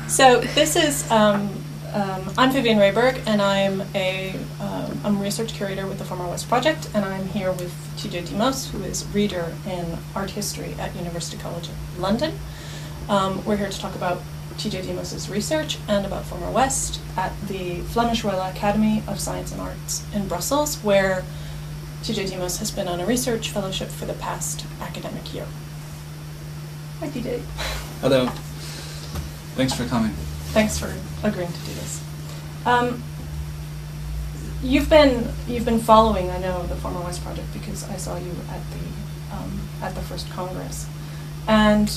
So this is, I'm Vivian Rayberg, and I'm a research curator with the Former West Project, and I'm here with TJ Demos, who is reader in art history at University College London. We're here to talk about TJ Demos's research and about Former West at the Flemish Royal Academy of Science and Arts in Brussels, where TJ Demos has been on a research fellowship for the past academic year. Hi, TJ. Hello. Thanks for coming. Thanks for agreeing to do this. You've been following, I know, the Former West Project because I saw you at the first Congress, and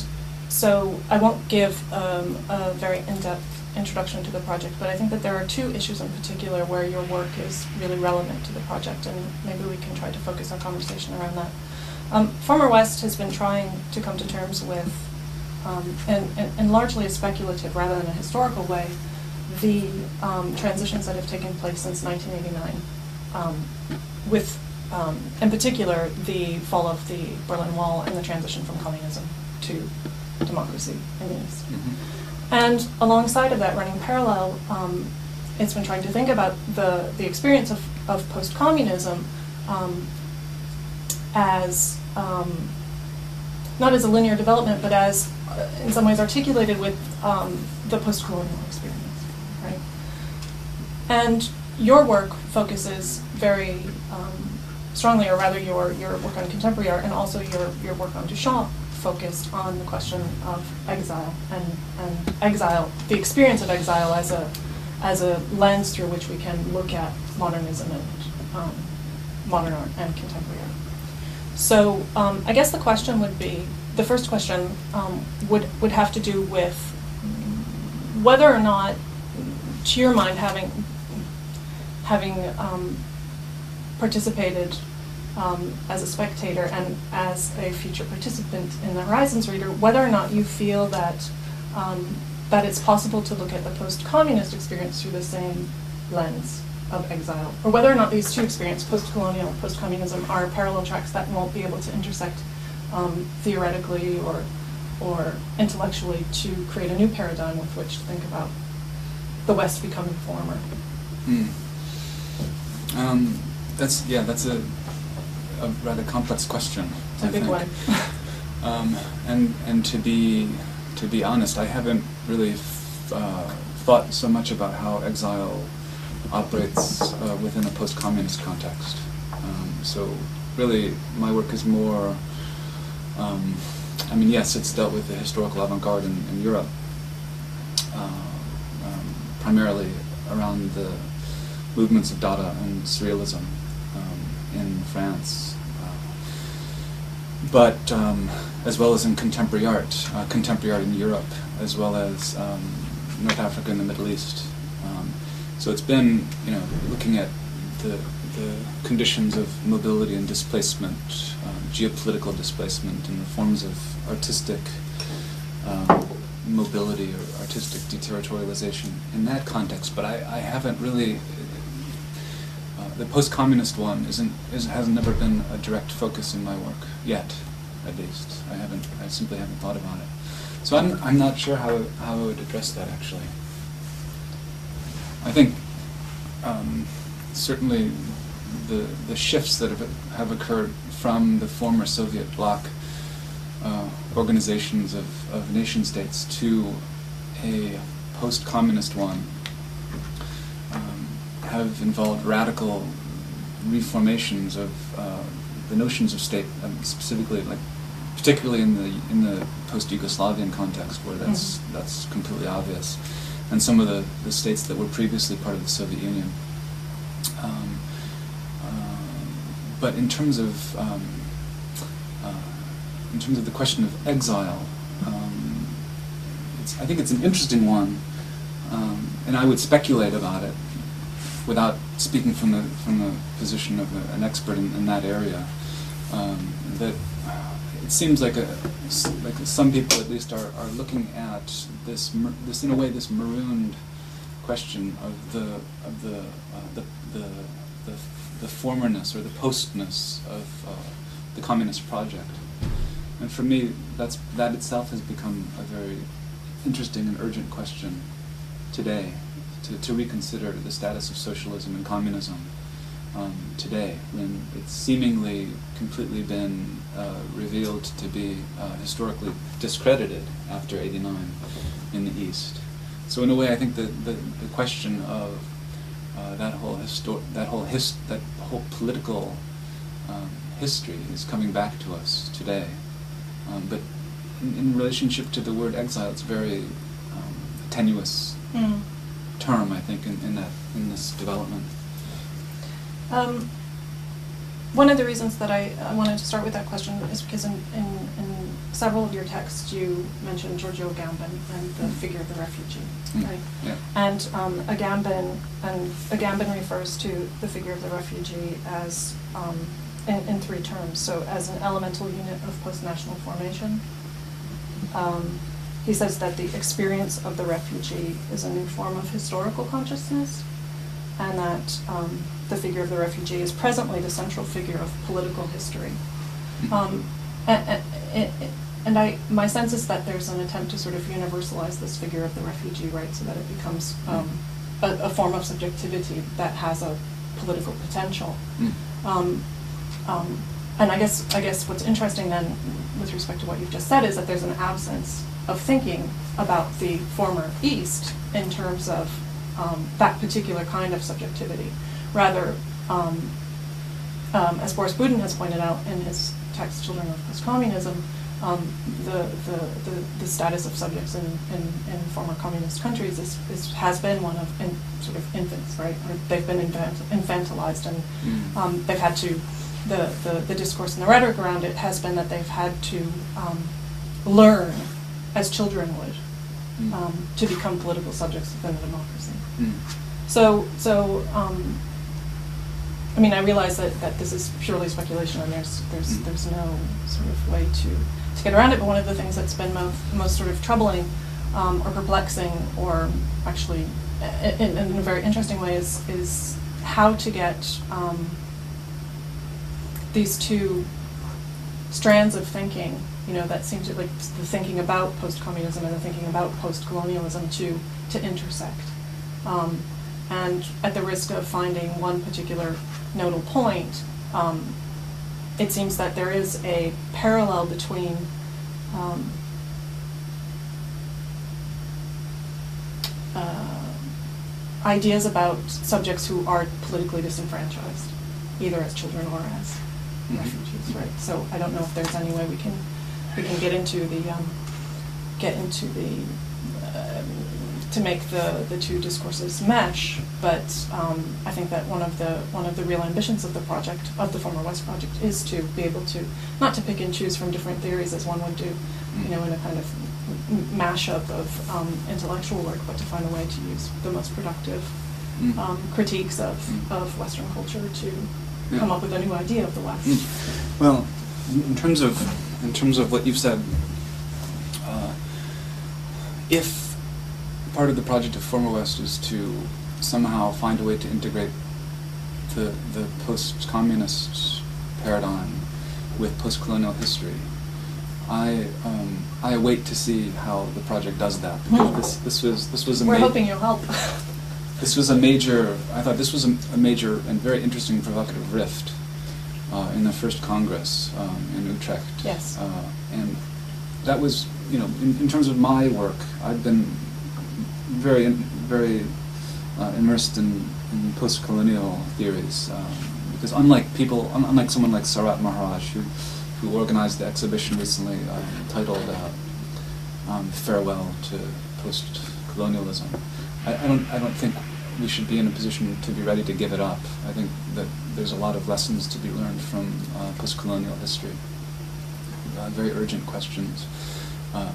so I won't give a very in-depth introduction to the project, but I think that there are two issues in particular where your work is really relevant to the project, and maybe we can try to focus our conversation around that. Former West has been trying to come to terms with, in largely a speculative rather than a historical way, the transitions that have taken place since 1989, with, in particular, the fall of the Berlin Wall and the transition from communism to democracy in the East. Mm-hmm. And alongside of that, running parallel, it's been trying to think about the experience of post-communism as, not as a linear development, but as, in some ways, articulated with the post-colonial experience, right? And your work focuses very strongly, or rather your work on contemporary art and also your work on Duchamp focused on the question of exile and exile, the experience of exile as a lens through which we can look at modernism and modern art and contemporary art. So I guess the question would be, the first question would have to do with whether or not, to your mind, having participated as a spectator and as a future participant in the Horizons Reader, whether or not you feel that that it's possible to look at the post-communist experience through the same lens of exile, or whether or not these two experiences, post-colonial and post-communism, are parallel tracks that won't be able to intersect theoretically or intellectually to create a new paradigm with which to think about the West becoming former. That's a rather complex question. It's a big one. And to be honest, I haven't really thought so much about how exile operates within a post-communist context. So really, my work is more. Yes, it's dealt with the historical avant-garde in Europe, primarily around the movements of Dada and Surrealism in France, but as well as in contemporary art in Europe, as well as North Africa and the Middle East. So it's been, looking at the conditions of mobility and displacement, geopolitical displacement, and the forms of artistic mobility or artistic deterritorialization in that context. But I haven't really. The post-communist one has never been a direct focus in my work yet, at least. I simply haven't thought about it. So I'm not sure how I would address that actually. I think certainly the shifts that have occurred from the former Soviet bloc organizations of nation states to a post-communist one have involved radical reformations of the notions of state, specifically, particularly in the post-Yugoslavian context, where that's completely obvious, and some of the states that were previously part of the Soviet Union. But in terms of the question of exile, I think it's an interesting one, and I would speculate about it without speaking from the position of an expert in that area. That it seems like some people at least are looking at this in a way, this marooned question of the formerness or the postness of the communist project. And for me, that itself has become a very interesting and urgent question today, to reconsider the status of socialism and communism today, when it's seemingly completely been revealed to be historically discredited after '89 in the East. So in a way, I think the question of that whole political history is coming back to us today. But in relationship to the word exile, it's very tenuous term, I think, in this development. One of the reasons that I wanted to start with that question is because in several of your texts you mentioned Giorgio Agamben and the figure of the refugee, right? Yeah. And Agamben refers to the figure of the refugee as in three terms. So as an elemental unit of post-national formation. He says that the experience of the refugee is a new form of historical consciousness, and that the figure of the refugee is presently the central figure of political history. My sense is that there's an attempt to sort of universalize this figure of the refugee, right, so that it becomes a form of subjectivity that has a political potential. And I guess what's interesting then, with respect to what you've just said, is that there's an absence of thinking about the former East in terms of that particular kind of subjectivity. Rather, as Boris Budin has pointed out in his text "Children of Post-Communism," the status of subjects in former communist countries has been one of sort of infants, right? Or they've been infantilized, and they've had to. The discourse and the rhetoric around it has been that they've had to learn, as children would, to become political subjects within a democracy. So I mean, I realize that this is purely speculation, and there's no sort of way to get around it. But one of the things that's been most sort of troubling or perplexing, or actually in a very interesting way, is how to get these two strands of thinking, that seem to, like, the thinking about post-communism and the thinking about post-colonialism to intersect. And at the risk of finding one particular nodal point, it seems that there is a parallel between ideas about subjects who are politically disenfranchised, either as children or as refugees, right? So I don't know if there's any way we can get into the to make the two discourses mesh, but I think that one of the real ambitions of the project, of the Former West project, is to be able to not to pick and choose from different theories as one would do, in a kind of mashup of intellectual work, but to find a way to use the most productive critiques of Western culture to come up with a new idea of the West. Well, in terms of what you've said, if part of the project of Former West is to somehow find a way to integrate the post-communist paradigm with post-colonial history, I await to see how the project does that, because this was a We're hoping you'll help. I thought this was a major and very interesting and provocative rift in the first Congress in Utrecht. Yes. And that was, in terms of my work, I've been very immersed in post-colonial theories, because unlike someone like Sarat Maharaj, who organized the exhibition recently titled "Farewell to Post-Colonialism," I don't think we should be in a position to be ready to give it up. I think that there's a lot of lessons to be learned from post-colonial history. Very urgent questions,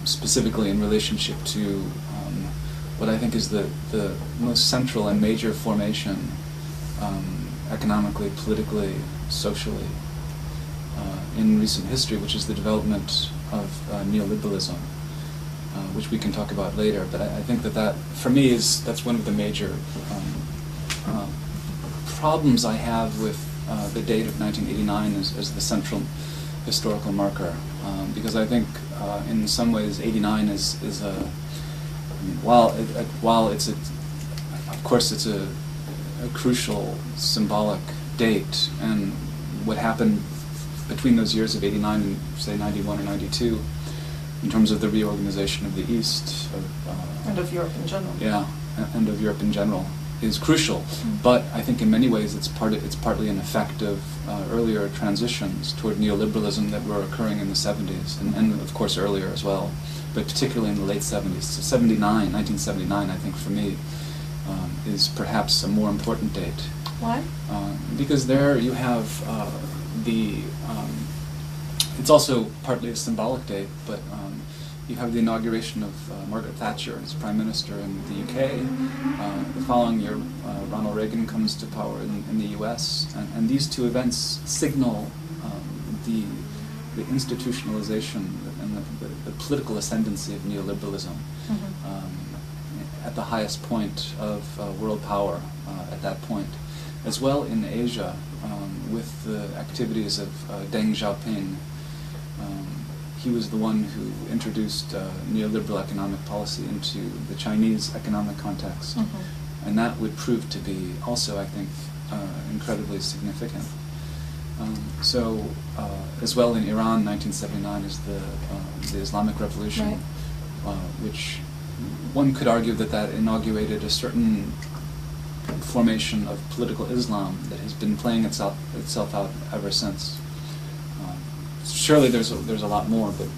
specifically in relationship to what I think is the most central and major formation, economically, politically, socially, in recent history, which is the development of neoliberalism, which we can talk about later. But I think that for me, that's one of the major problems I have with the date of 1989 as the central historical marker, because I think in some ways '89 is mean, while it's of course it's a crucial symbolic date, and what happened between those years of 89 and say 91 or 92, in terms of the reorganization of the East, and of Europe in general. Yeah, and of Europe in general, is crucial. But I think in many ways it's partly an effect of earlier transitions toward neoliberalism that were occurring in the 70s, and of course earlier as well, but particularly in the late 70s. So 1979, I think for me, is perhaps a more important date. Why? Because there you have it's also partly a symbolic date, but you have the inauguration of Margaret Thatcher as Prime Minister in the UK. The following year, Ronald Reagan comes to power in the US, and these two events signal the institutionalization and the political ascendancy of neoliberalism at the highest point of world power at that point. As well in Asia, with the activities of Deng Xiaoping. He was the one who introduced neoliberal economic policy into the Chinese economic context. And that would prove to be also, I think, incredibly significant. As well in Iran, 1979 is the Islamic Revolution, which one could argue that inaugurated a certain formation of political Islam that has been playing itself out ever since. Surely there's a lot more, but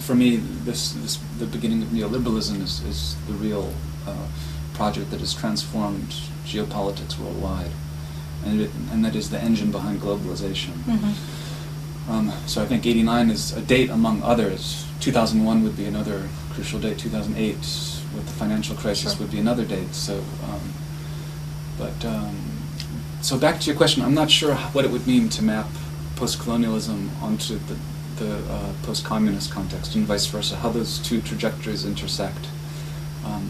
for me, the beginning of neoliberalism is the real project that has transformed geopolitics worldwide, and that is the engine behind globalization. So I think 89 is a date among others. 2001 would be another crucial date. 2008, with the financial crisis, would be another date. So, so back to your question, I'm not sure what it would mean to map post-colonialism onto the post-communist context and vice versa, how those two trajectories intersect.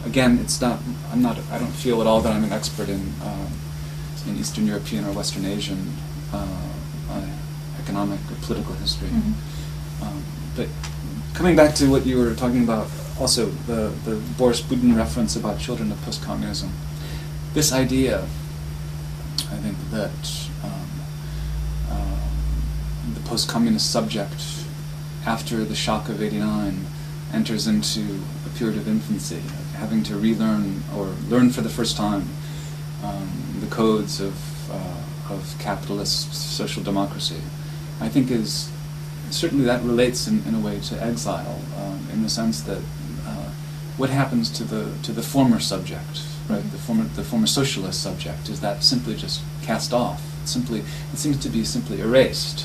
Again, I don't feel at all that I'm an expert in Eastern European or Western Asian economic or political history. But coming back to what you were talking about, also the Boris Budin reference about children of post-communism, this idea, I think, that the post-communist subject, after the shock of '89, enters into a period of infancy, having to relearn or learn for the first time the codes of capitalist social democracy, I think is certainly that relates in a way to exile, in the sense that what happens to the former subject, right? The former socialist subject, is that simply just cast off. It seems to be simply erased,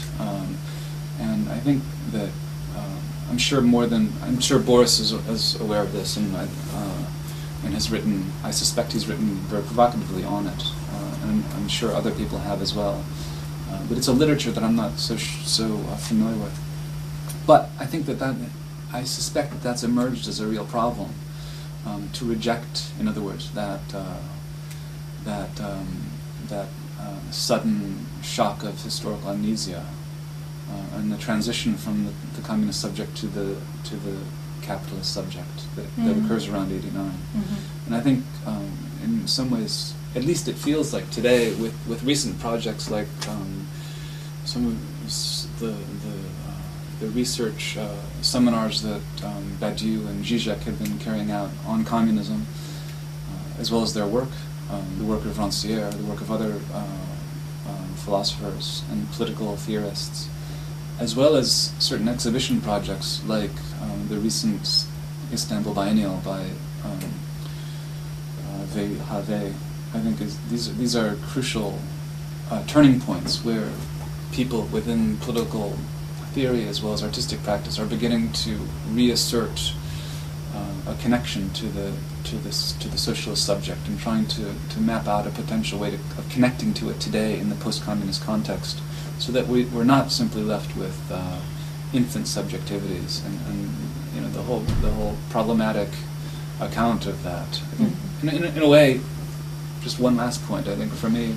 and I think that I'm sure Boris is aware of this, and has written. I suspect he's written very provocatively on it, and I'm sure other people have as well. But it's a literature that I'm not so familiar with. But I think I suspect that's emerged as a real problem. To reject, in other words, that sudden shock of historical amnesia, and the transition from the communist subject to the capitalist subject that occurs around '89. And I think, in some ways, at least it feels like today, with recent projects like some of the research seminars that Badiou and Zizek have been carrying out on communism, as well as their work, the work of Rancière, the work of other philosophers and political theorists, as well as certain exhibition projects like the recent Istanbul Biennial by Vehave. I think these are crucial turning points where people within political theory as well as artistic practice are beginning to reassert a connection to the socialist subject, and trying to map out a potential way of connecting to it today in the post-communist context, so that we're not simply left with infant subjectivities and the whole problematic account of that. I think in a way, just one last point, I think for me,